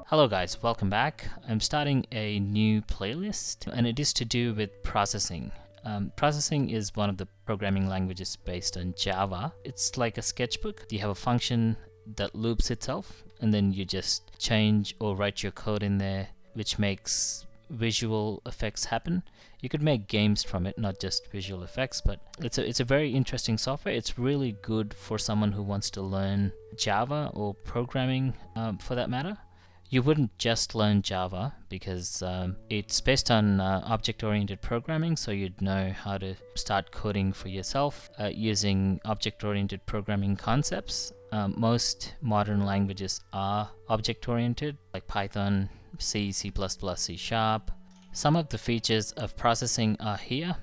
Hello guys, welcome back. I'm starting a new playlist and it is to do with processing. Processing is one of the programming languages based on Java. It's like a sketchbook. You have a function that loops itself and then you just change or write your code in there, which makes visual effects happen. You could make games from it, not just visual effects, but it's a very interesting software. It's really good for someone who wants to learn Java or programming for that matter. You wouldn't just learn Java because it's based on object-oriented programming, so you'd know how to start coding for yourself using object-oriented programming concepts. Most modern languages are object-oriented, like Python, C, C++, C#. Some of the features of processing are here.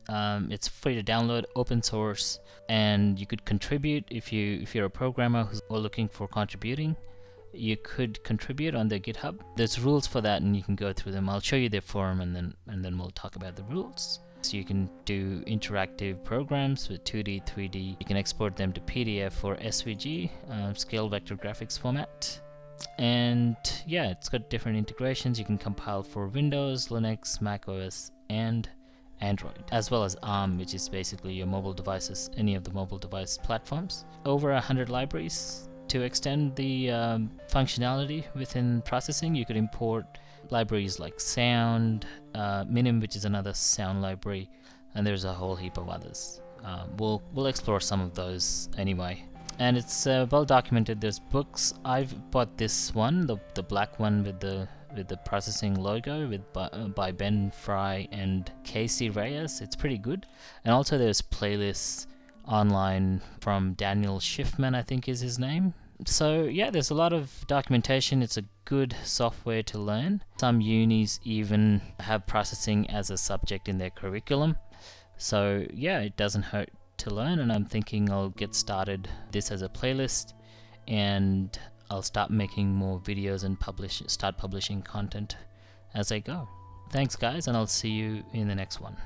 It's free to download, open source, and you could contribute if you're a programmer who's looking for contributing. You could contribute on their GitHub. There's rules for that and you can go through them. I'll show you their forum and then we'll talk about the rules. So you can do interactive programs with 2D, 3D. You can export them to PDF or SVG, scale vector graphics format. And yeah, it's got different integrations. You can compile for Windows, Linux, Mac OS, and Android, as well as ARM, which is basically your mobile devices, any of the mobile device platforms. Over 100 libraries. To extend the functionality within processing, you could import libraries like Sound, Minim, which is another sound library, and there's a whole heap of others. We'll explore some of those anyway. And it's well documented. There's books. I've bought this one, the black one with the processing logo, by Ben Fry and Casey Reyes. It's pretty good. And also there's playlists online from Daniel Schiffman, I think is his name. So yeah, there's a lot of documentation. It's a good software to learn. Some unis even have processing as a subject in their curriculum. So yeah, it doesn't hurt to learn, and I'm thinking I'll get started this as a playlist and I'll start making more videos and start publishing content as I go. Thanks guys, and I'll see you in the next one.